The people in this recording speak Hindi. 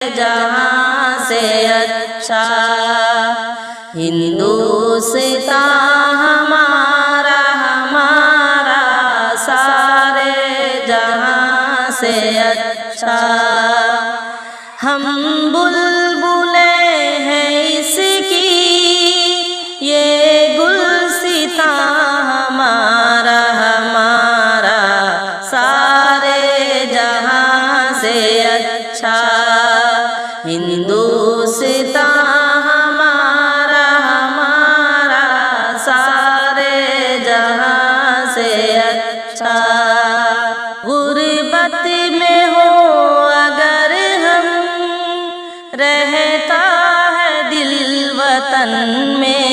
जहाँ से अच्छा हिंदुस्तान हमारा हमारा सारे जहाँ से अच्छा। हम बुलबुलें हैं इसकी ये गुलसितां हमारा हमारा सारे जहाँ से अच्छा। हिंदुस्तान हमारा हमारा सारे जहाँ से अच्छा। गुर्बत में हो अगर हम रहता है दिल वतन में